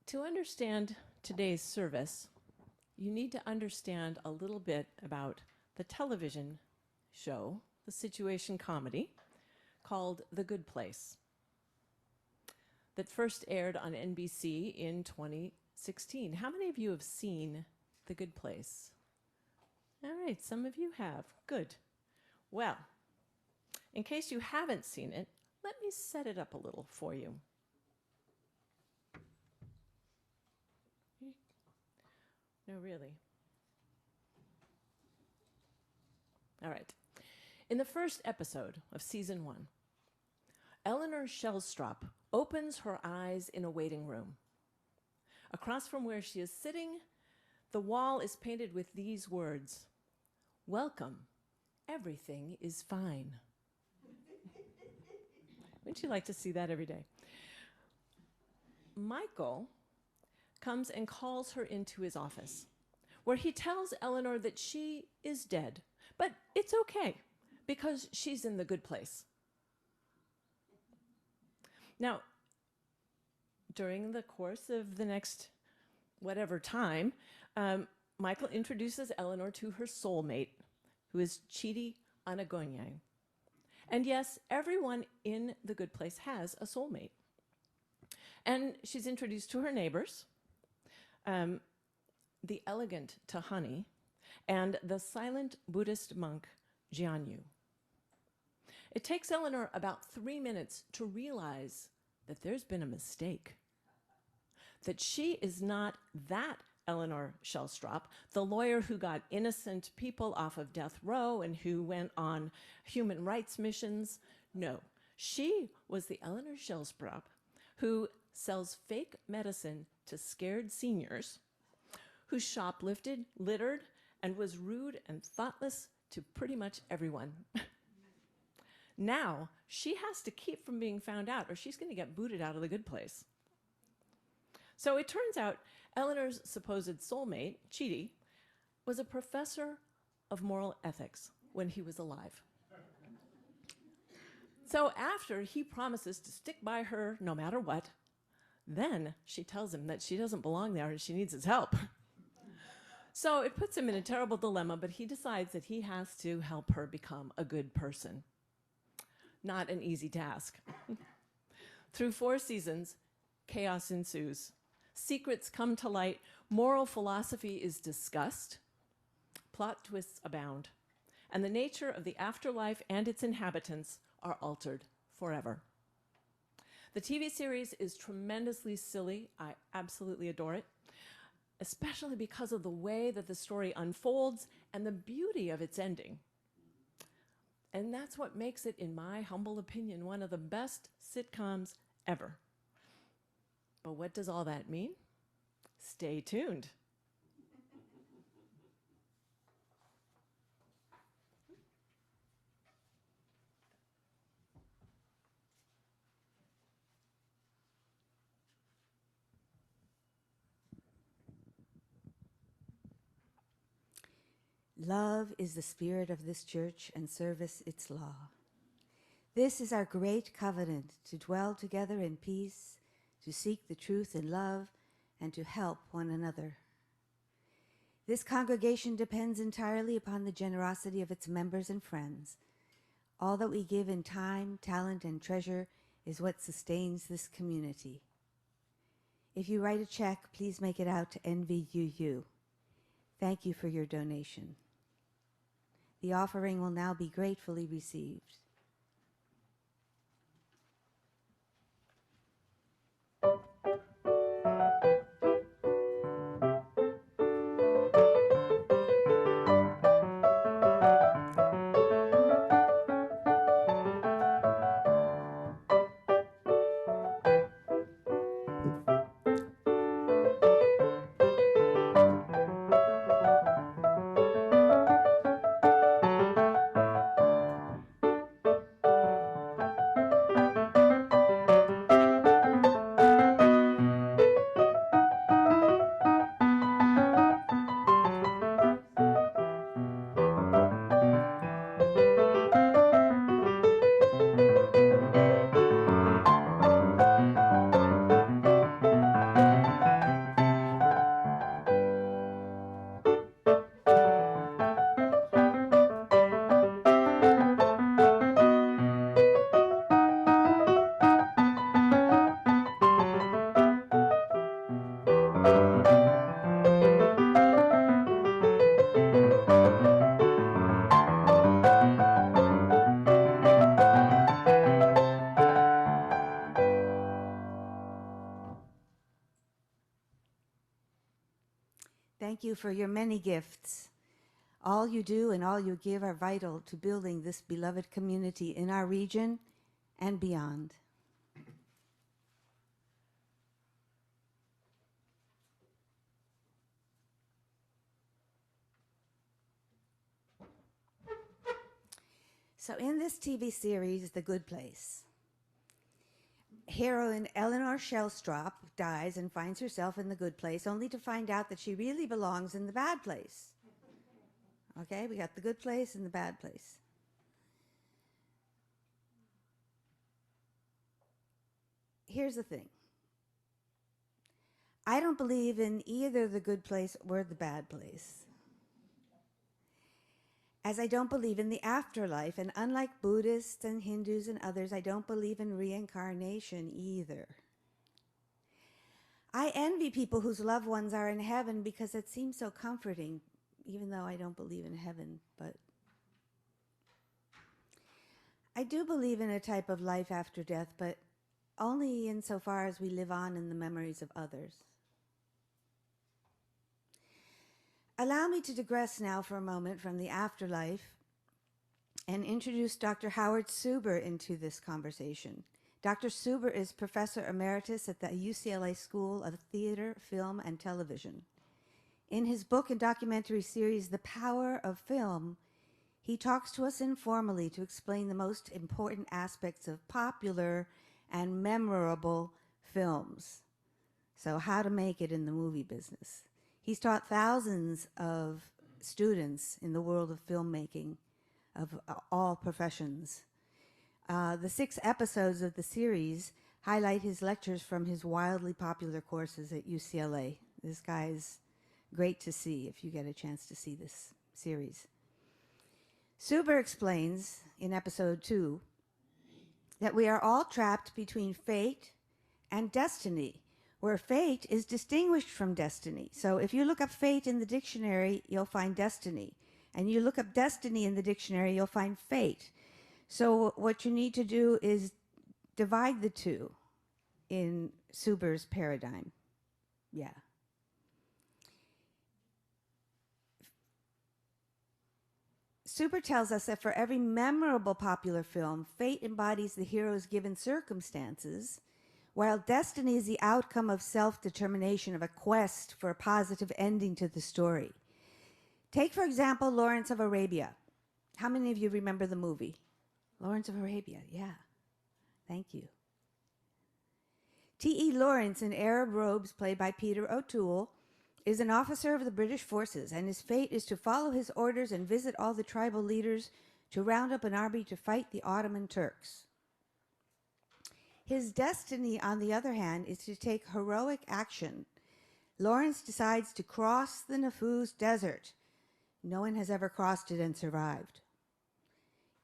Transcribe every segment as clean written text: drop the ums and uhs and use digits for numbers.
To understand today's service, you need to understand a little bit about the television show, the situation comedy, called The Good Place, that first aired on NBC in 2016. How many of you have seen The Good Place? All right, some of you have. Good. Well, in case you haven't seen it, let me set it up a little for you. No, really. All right. In the first episode of season 1, Eleanor Shellstrop opens her eyes in a waiting room. Across from where she is sitting, the wall is painted with these words: "Welcome, everything is fine." Wouldn't you like to see that every day? Michael comes and calls her into his office, where he tells Eleanor that she is dead, but it's okay because she's in the good place. Now, during the course of the next whatever time, Michael introduces Eleanor to her soulmate, who is Chidi Anagonye. And yes, everyone in the good place has a soulmate. And she's introduced to her neighbors, the elegant Tahani, and the silent Buddhist monk Jianyu. It takes Eleanor about 3 minutes to realize that there's been a mistake, that she is not that Eleanor Shellstrop, the lawyer who got innocent people off of death row and who went on human rights missions. No, she was the Eleanor Shellstrop who sells fake medicine to scared seniors, who shoplifted, littered, and was rude and thoughtless to pretty much everyone. Now, she has to keep from being found out, or she's going to get booted out of the good place. So it turns out Eleanor's supposed soulmate, Chidi, was a professor of moral ethics when he was alive. So after he promises to stick by her no matter what, then she tells him that she doesn't belong there and she needs his help. So it puts him in a terrible dilemma, but he decides that he has to help her become a good person. Not an easy task. Through 4 seasons, chaos ensues. Secrets come to light, moral philosophy is discussed, plot twists abound, and the nature of the afterlife and its inhabitants are altered forever. The TV series is tremendously silly. I absolutely adore it, especially because of the way that the story unfolds and the beauty of its ending. And that's what makes it, in my humble opinion, one of the best sitcoms ever. But what does all that mean? Stay tuned. Love is the spirit of this church, and service its law. This is our great covenant, to dwell together in peace, to seek the truth in love, and to help one another. This congregation depends entirely upon the generosity of its members and friends. All that we give in time, talent, and treasure is what sustains this community. If you write a check, please make it out to NVUU. Thank you for your donation. The offering will now be gratefully received. thank you for your many gifts. All you do and all you give are vital to building this beloved community in our region and beyond. So in this TV series, The Good Place, heroine Eleanor Shellstrop dies and finds herself in the good place, only to find out that she really belongs in the bad place. Okay, we got the good place and the bad place. Here's the thing. I don't believe in either the good place or the bad place, as I don't believe in the afterlife, and unlike Buddhists and Hindus and others, I don't believe in reincarnation either. I envy people whose loved ones are in heaven because it seems so comforting, even though I don't believe in heaven. But I do believe in a type of life after death, but only insofar as we live on in the memories of others. Allow me to digress now for a moment from the afterlife and introduce Dr. Howard Suber into this conversation. Dr. Suber is Professor Emeritus at the UCLA School of Theater, Film, and Television. In his book and documentary series, The Power of Film, he talks to us informally to explain the most important aspects of popular and memorable films. So how to make it in the movie business. He's taught thousands of students in the world of filmmaking, of all professions. The 6 episodes of the series highlight his lectures from his wildly popular courses at UCLA. This guy's great to see if you get a chance to see this series. Suber explains in episode 2 that we are all trapped between fate and destiny, where fate is distinguished from destiny. So if you look up fate in the dictionary, you'll find destiny. And you look up destiny in the dictionary, you'll find fate. So what you need to do is divide the two in Suber's paradigm. Yeah. Suber tells us that for every memorable popular film, fate embodies the hero's given circumstances, while destiny is the outcome of self-determination, of a quest for a positive ending to the story. Take, for example, Lawrence of Arabia. How many of you remember the movie? Lawrence of Arabia, yeah. Thank you. T.E. Lawrence, in Arab robes, played by Peter O'Toole, is an officer of the British forces, and his fate is to follow his orders and visit all the tribal leaders to round up an army to fight the Ottoman Turks. His destiny, on the other hand, is to take heroic action. Lawrence decides to cross the Nafuz Desert. No one has ever crossed it and survived.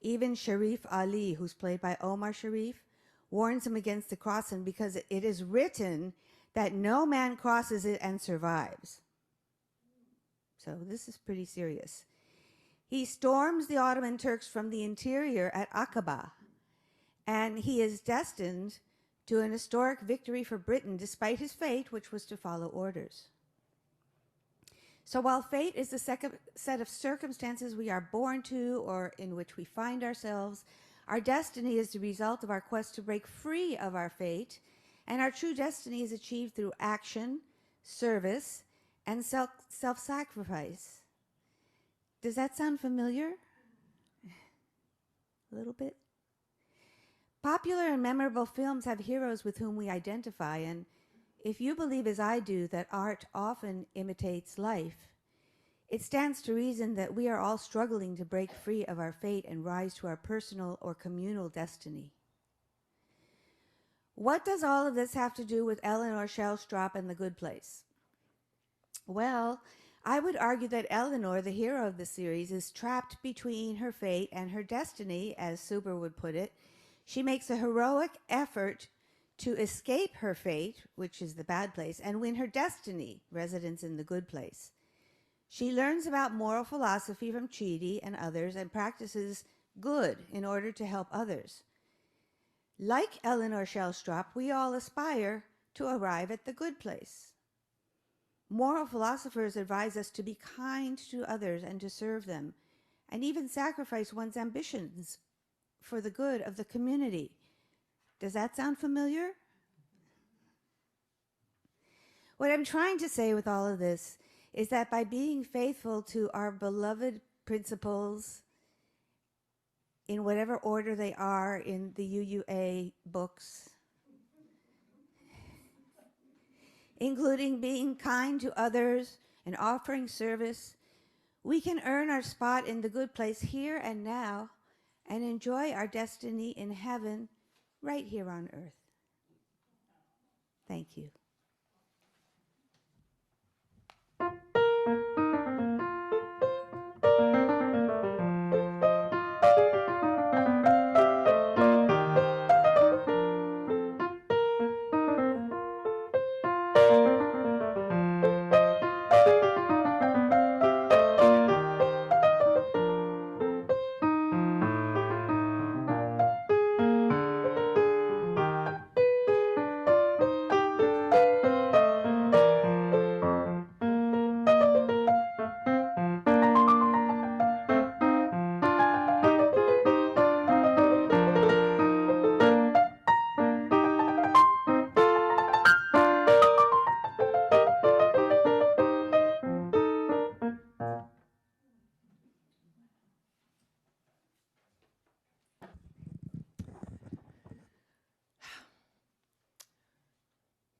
Even Sharif Ali, who's played by Omar Sharif, warns him against the crossing because it is written that no man crosses it and survives. So this is pretty serious. He storms the Ottoman Turks from the interior at Aqaba, and he is destined to an historic victory for Britain, despite his fate, which was to follow orders. So while fate is the second set of circumstances we are born to or in which we find ourselves, our destiny is the result of our quest to break free of our fate, and our true destiny is achieved through action, service, and self-sacrifice. Does that sound familiar? A little bit? Popular and memorable films have heroes with whom we identify, and if you believe as I do that art often imitates life, it stands to reason that we are all struggling to break free of our fate and rise to our personal or communal destiny. What does all of this have to do with Eleanor Shellstrop and The Good Place? Well, I would argue that Eleanor, the hero of the series, is trapped between her fate and her destiny, as Suber would put it. She makes a heroic effort to escape her fate, which is the bad place, and win her destiny, residence in the good place. She learns about moral philosophy from Chidi and others and practices good in order to help others. Like Eleanor Shellstrop, we all aspire to arrive at the good place. Moral philosophers advise us to be kind to others and to serve them, and even sacrifice one's ambitions for the good of the community. Does that sound familiar? What I'm trying to say with all of this is that by being faithful to our beloved principles, in whatever order they are in the UUA books, including being kind to others and offering service, we can earn our spot in the good place here and now and enjoy our destiny in heaven right here on earth. Thank you.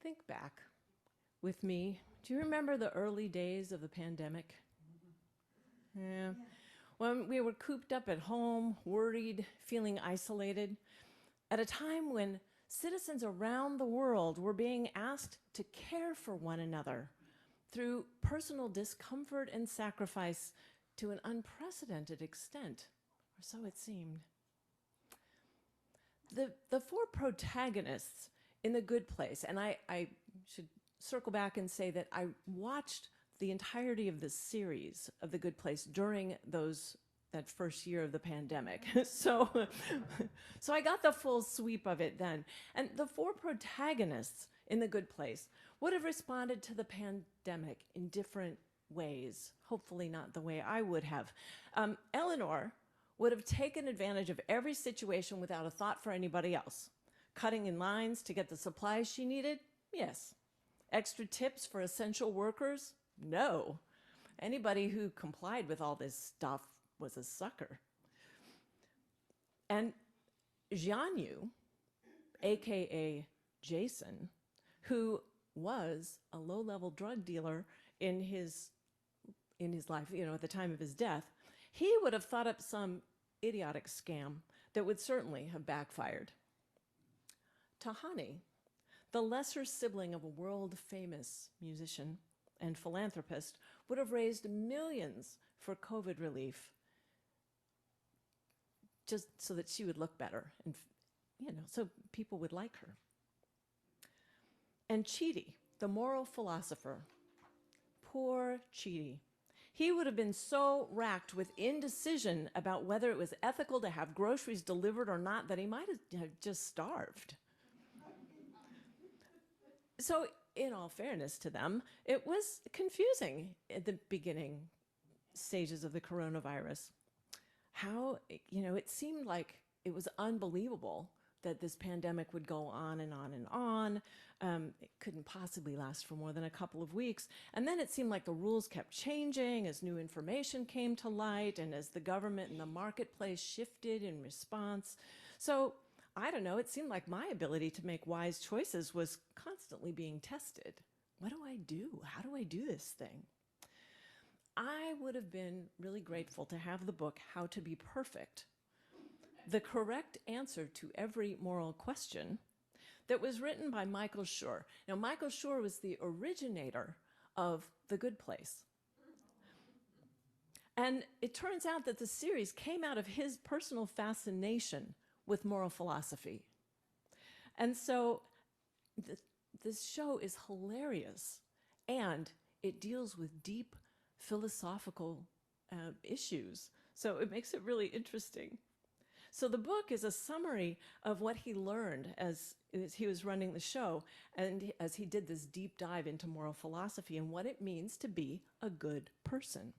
Think back with me. Do you remember the early days of the pandemic? Yeah. When we were cooped up at home, worried, feeling isolated, at a time when citizens around the world were being asked to care for one another through personal discomfort and sacrifice to an unprecedented extent, or so it seemed. The four protagonists in The Good Place, and I should circle back and say that I watched the entirety of the series of The Good Place during that first year of the pandemic. So I got the full sweep of it then. And the four protagonists in The Good Place would have responded to the pandemic in different ways, hopefully not the way I would have. Eleanor would have taken advantage of every situation without a thought for anybody else. Cutting in lines to get the supplies she needed? Yes. Extra tips for essential workers? No. Anybody who complied with all this stuff was a sucker. And Jianyu, aka Jason, who was a low-level drug dealer in his life, at the time of his death, he would have thought up some idiotic scam that would certainly have backfired. Tahani, the lesser sibling of a world-famous musician and philanthropist, would have raised millions for COVID relief just so that she would look better and, so people would like her. And Chidi, the moral philosopher, poor Chidi. He would have been so racked with indecision about whether it was ethical to have groceries delivered or not that he might have just starved. So, in all fairness to them, it was confusing at the beginning stages of the coronavirus. How, it seemed like it was unbelievable that this pandemic would go on and on and on. It couldn't possibly last for more than a couple of weeks. And then it seemed like the rules kept changing as new information came to light and as the government and the marketplace shifted in response. So, I don't know, it seemed like my ability to make wise choices was constantly being tested. What do I do? How do I do this thing? I would have been really grateful to have the book, How to Be Perfect, the correct answer to every moral question, that was written by Michael Schur. Now, Michael Schur was the originator of The Good Place. And it turns out that the series came out of his personal fascination with moral philosophy. And so this show is hilarious, and it deals with deep philosophical issues. So it makes it really interesting. So the book is a summary of what he learned as he was running the show, and as he did this deep dive into moral philosophy and what it means to be a good person.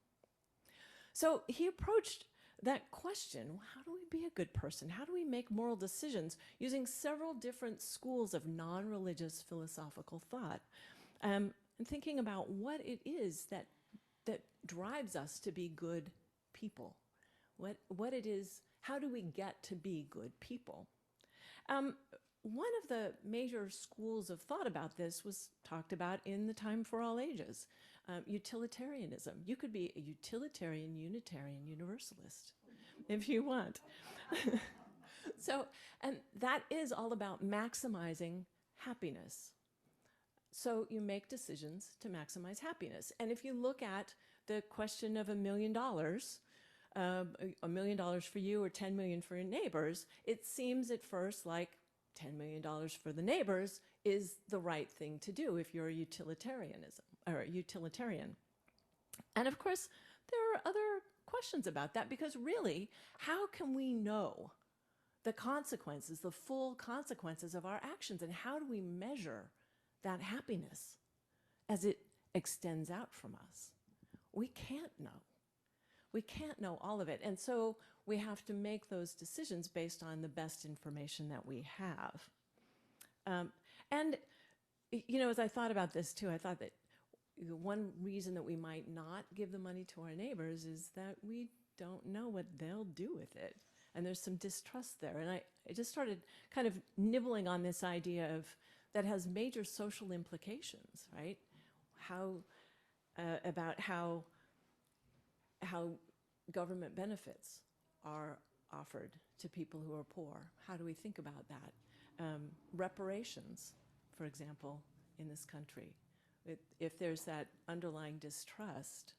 So he approached that question, how do we be a good person? How do we make moral decisions, using several different schools of non-religious philosophical thought, and thinking about what it is that drives us to be good people. What it is, how do we get to be good people? One of the major schools of thought about this was talked about in The Time for All Ages, utilitarianism. You could be a utilitarian, Unitarian, Universalist if you want. So, and that is all about maximizing happiness. So you make decisions to maximize happiness. And if you look at the question of $1 million, $1 million for you or 10 million for your neighbors, it seems at first like $10 million for the neighbors is the right thing to do if you're a utilitarian. And of course, there are other questions about that, because really, how can we know the consequences, the full consequences of our actions, and how do we measure that happiness as it extends out from us? We can't know. We can't know all of it. And so we have to make those decisions based on the best information that we have. And, you know, as I thought about this too, I thought that one reason that we might not give the money to our neighbors is that we don't know what they'll do with it. And there's some distrust there. And I just started kind of nibbling on this idea of that has major social implications, right? About how government benefits are offered to people who are poor. How do we think about that? Reparations, for example, in this country. If there's that underlying distrust,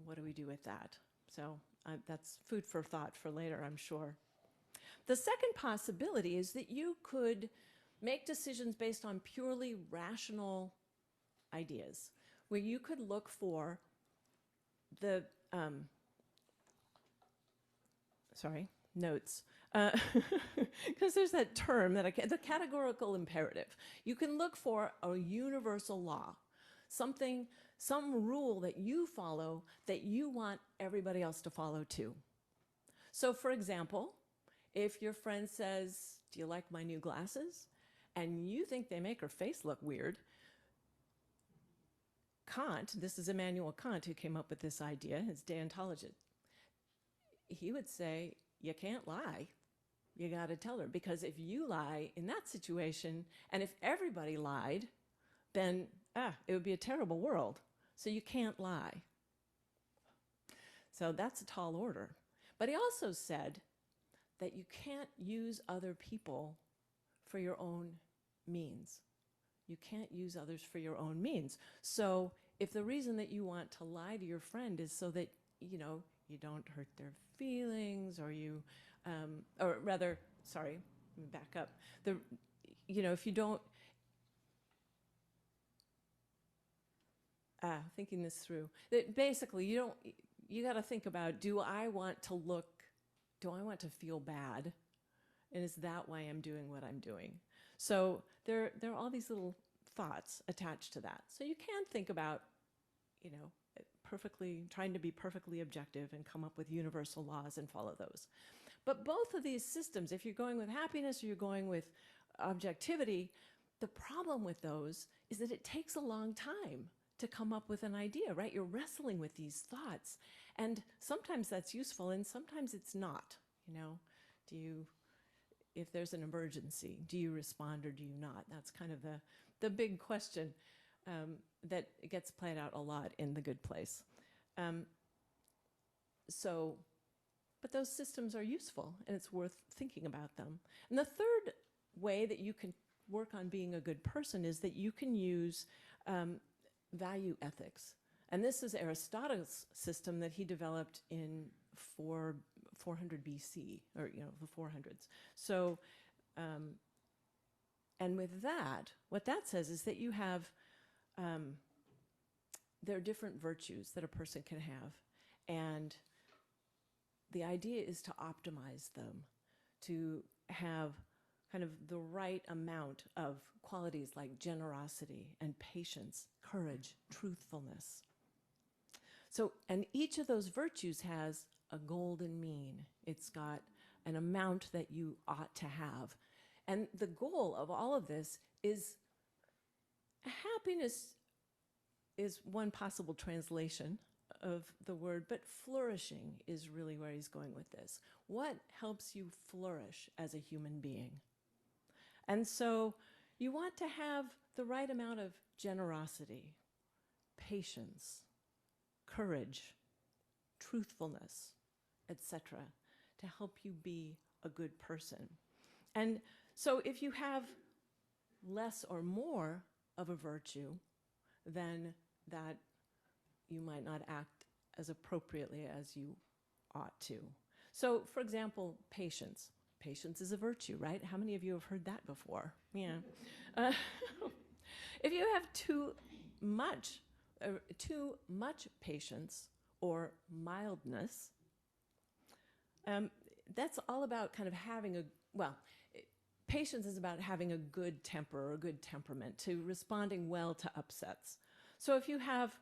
what do we do with that? So that's food for thought for later, I'm sure. The second possibility is that you could make decisions based on purely rational ideas, where you could look for the, notes, because there's that term that the categorical imperative. You can look for a universal law, some rule that you follow that you want everybody else to follow too. So for example, if your friend says, do you like my new glasses? And you think they make her face look weird, Kant, this is Immanuel Kant who came up with this idea, his deontologist, he would say, you can't lie. You got to tell her, because if you lie in that situation, and if everybody lied, then it would be a terrible world. So you can't lie. So that's a tall order. But he also said that you can't use other people for your own means. You can't use others for your own means. So if the reason that you want to lie to your friend is so that, you know, you don't hurt their feelings, or you, or rather, sorry, let me back up. If you don't, thinking this through, that basically you got to think about, do I want to feel bad? And is that why I'm doing what I'm doing? So there are all these little thoughts attached to that. So you can think about, trying to be perfectly objective and come up with universal laws and follow those. But both of these systems, if you're going with happiness or you're going with objectivity, the problem with those is that it takes a long time to come up with an idea, right? You're wrestling with these thoughts. And sometimes that's useful and sometimes it's not. If there's an emergency, do you respond or do you not? That's kind of the big question that gets played out a lot in The Good Place. But those systems are useful and it's worth thinking about them. And the third way that you can work on being a good person is that you can use value ethics. And this is Aristotle's system that he developed in 400 BC, or the 400s. So, and with that, what that says is that you have, there are different virtues that a person can have, and the idea is to optimize them, to have kind of the right amount of qualities like generosity and patience, courage, truthfulness. So, and each of those virtues has a golden mean. It's got an amount that you ought to have. And the goal of all of this is happiness is one possible translation of the word, but flourishing is really where he's going with this. What helps you flourish as a human being? And so you want to have the right amount of generosity, patience, courage, truthfulness, etc., to help you be a good person. And so if you have less or more of a virtue, then that you might not act as appropriately as you ought to. So, for example, patience. Patience is a virtue, right? How many of you have heard that before? Yeah. If you have too much patience or mildness, that's all about kind of having patience is about having a good temper or a good temperament, to responding well to upsets. So if you have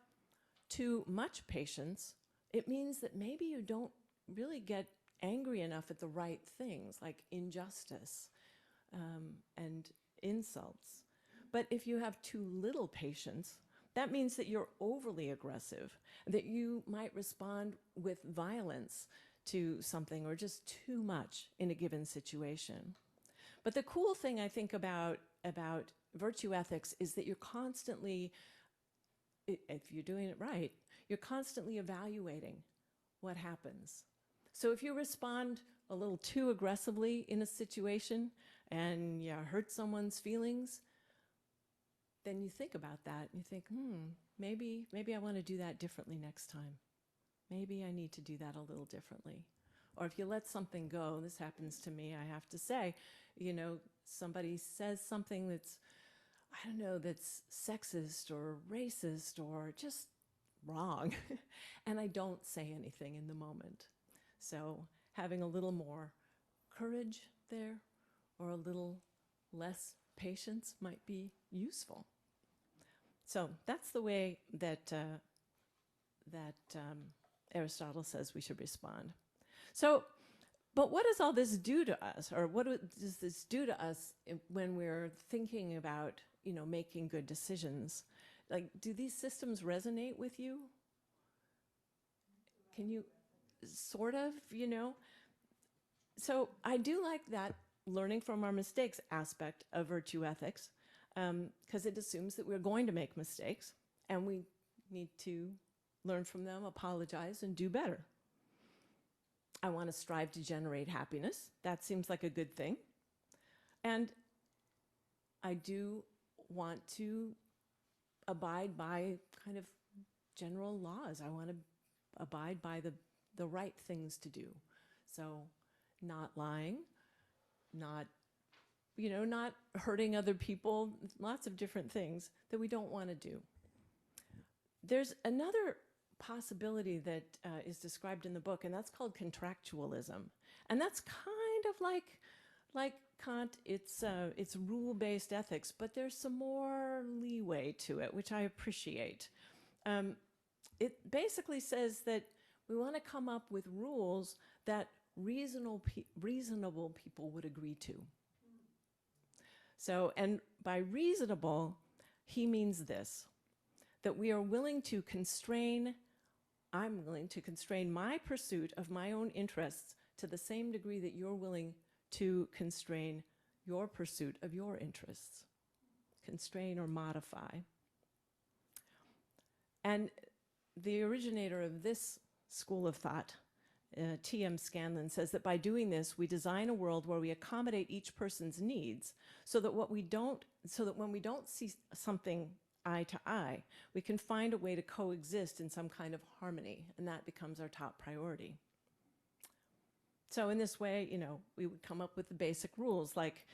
too much patience, it means that maybe you don't really get angry enough at the right things, like injustice and insults. But if you have too little patience, that means that you're overly aggressive, that you might respond with violence to something or just too much in a given situation. But the cool thing I think about virtue ethics is that you're constantly, if you're doing it right, you're constantly evaluating what happens. So if you respond a little too aggressively in a situation and you hurt someone's feelings, then you think about that and you think, maybe I want to do that differently next time. Maybe I need to do that a little differently. Or if you let something go, this happens to me, I have to say, somebody says something that's, that's sexist or racist or just wrong, and I don't say anything in the moment. So having a little more courage there or a little less patience might be useful. So that's the way that Aristotle says we should respond. So, but what does all this do to us, or what does this do to us when we're thinking about, making good decisions? Like, do these systems resonate with you? Can you, sort of, So I do like that learning from our mistakes aspect of virtue ethics, because it assumes that we're going to make mistakes, and we need to learn from them, apologize, and do better. I want to strive to generate happiness. That seems like a good thing. And I do want to abide by kind of general laws. I want to abide by the right things to do. So not lying, not hurting other people, lots of different things that we don't want to do. There's another possibility that is described in the book, and that's called contractualism. And that's kind of like Kant, it's rule-based ethics, but there's some more leeway to it, which I appreciate. It basically says that we want to come up with rules that reasonable people would agree to. So, and by reasonable, he means this, that we are willing to constrain, I'm willing to constrain my pursuit of my own interests to the same degree that you're willing to constrain your pursuit of your interests. Constrain or modify. And the originator of this school of thought, T.M. Scanlon, says that by doing this, we design a world where we accommodate each person's needs, so that when we don't see something eye to eye, we can find a way to coexist in some kind of harmony, and that becomes our top priority. So in this way, we would come up with the basic rules, like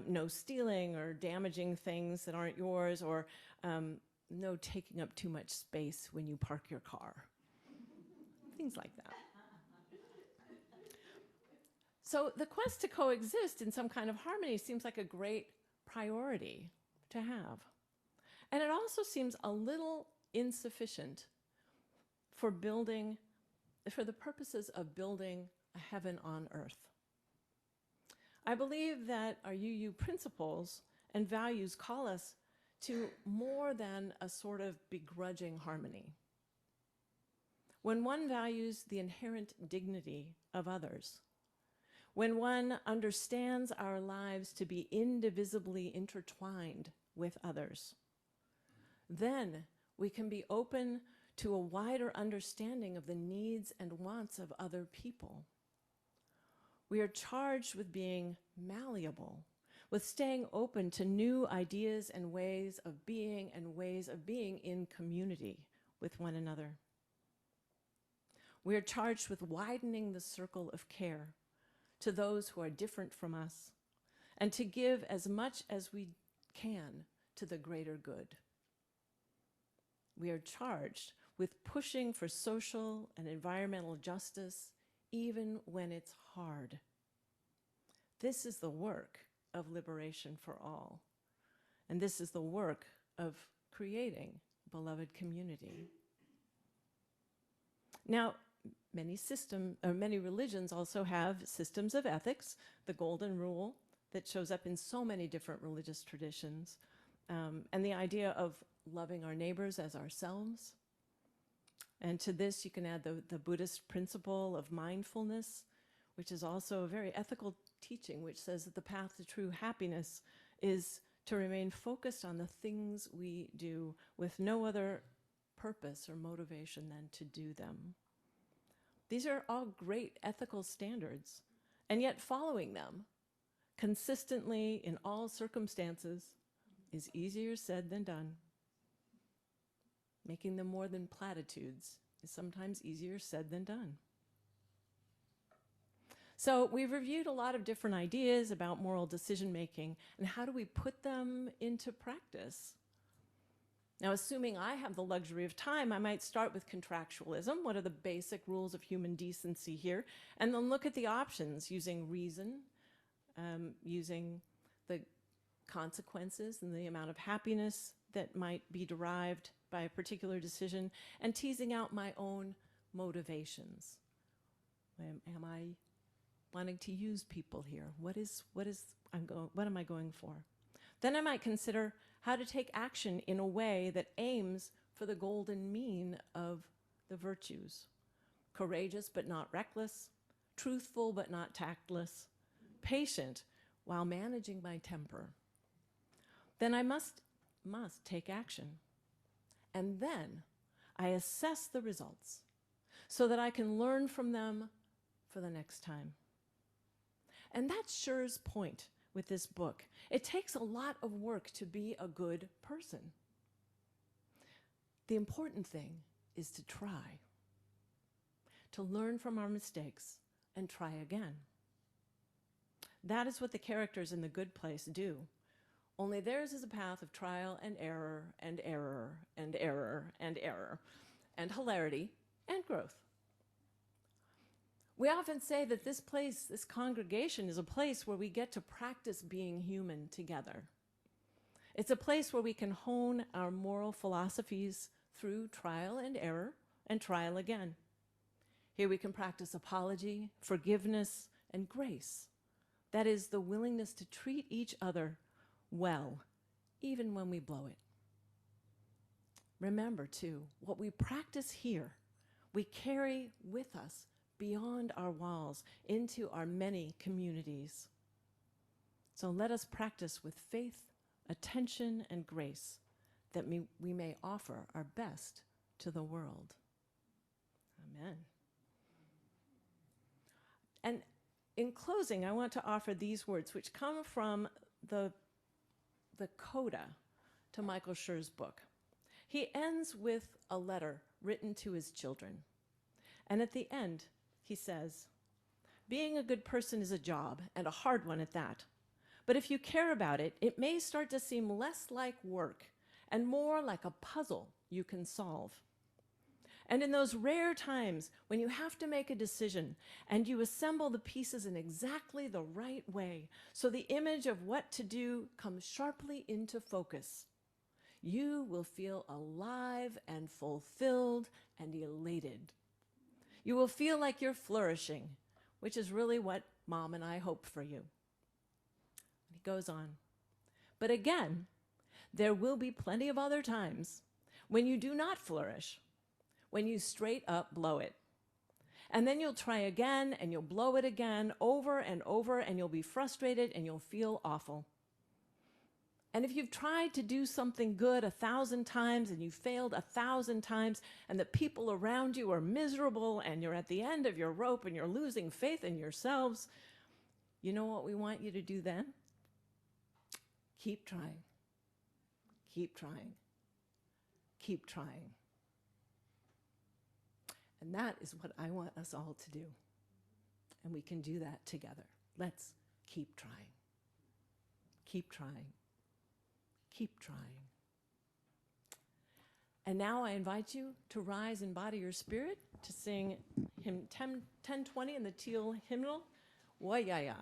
no stealing or damaging things that aren't yours, or no taking up too much space when you park your car. Things like that. So the quest to coexist in some kind of harmony seems like a great priority to have. And it also seems a little insufficient for the purposes of building a heaven on earth. I believe that our UU principles and values call us to more than a sort of begrudging harmony. When one values the inherent dignity of others, when one understands our lives to be indivisibly intertwined with others, then we can be open to a wider understanding of the needs and wants of other people. We are charged with being malleable, with staying open to new ideas and ways of being in community with one another. We are charged with widening the circle of care to those who are different from us, and to give as much as we can to the greater good. We are charged with pushing for social and environmental justice, even when it's hard. This is the work of liberation for all, and this is the work of creating beloved community. Now, many religions also have systems of ethics, the golden rule that shows up in so many different religious traditions, and the idea of loving our neighbors as ourselves. And to this, you can add the Buddhist principle of mindfulness, which is also a very ethical teaching, which says that the path to true happiness is to remain focused on the things we do with no other purpose or motivation than to do them. These are all great ethical standards, and yet following them consistently in all circumstances is easier said than done. Making them more than platitudes is sometimes easier said than done. So we've reviewed a lot of different ideas about moral decision-making, and how do we put them into practice? Now, assuming I have the luxury of time, I might start with contractualism. What are the basic rules of human decency here? And then look at the options using reason, using the consequences and the amount of happiness that might be derived by a particular decision, and teasing out my own motivations. Am I wanting to use people here? What am I going for? Then I might consider how to take action in a way that aims for the golden mean of the virtues. Courageous but not reckless, truthful but not tactless, patient while managing my temper. Then I must take action. And then I assess the results so that I can learn from them for the next time. And that's Schur's point with this book. It takes a lot of work to be a good person. The important thing is to try, to learn from our mistakes and try again. That is what the characters in The Good Place do. Only theirs is a path of trial and error and error and error and error, and hilarity and growth. We often say that this place, this congregation, is a place where we get to practice being human together. It's a place where we can hone our moral philosophies through trial and error and trial again. Here we can practice apology, forgiveness, and grace. That is, the willingness to treat each other well, even when we blow it. Remember, too, what we practice here, we carry with us beyond our walls into our many communities. So let us practice with faith, attention, and grace, that we may offer our best to the world. Amen. And in closing, I want to offer these words, which come from the coda to Michael Schur's book. He ends with a letter written to his children. And at the end, he says, "Being a good person is a job, and a hard one at that. But if you care about it, it may start to seem less like work and more like a puzzle you can solve. And in those rare times when you have to make a decision and you assemble the pieces in exactly the right way so the image of what to do comes sharply into focus, you will feel alive and fulfilled and elated. You will feel like you're flourishing, which is really what Mom and I hope for you. He goes on. But again, there will be plenty of other times when you do not flourish, when you straight up blow it. And then you'll try again and you'll blow it again over and over and you'll be frustrated and you'll feel awful. And if you've tried to do something good 1,000 times and you failed 1,000 times and the people around you are miserable and you're at the end of your rope and you're losing faith in yourselves, you know what we want you to do then? Keep trying. Keep trying. Keep trying. And that is what I want us all to do. And we can do that together. Let's keep trying. Keep trying. Keep trying. And now I invite you to rise in body or spirit to sing hymn 1020 in the teal hymnal, Wa-ya-ya.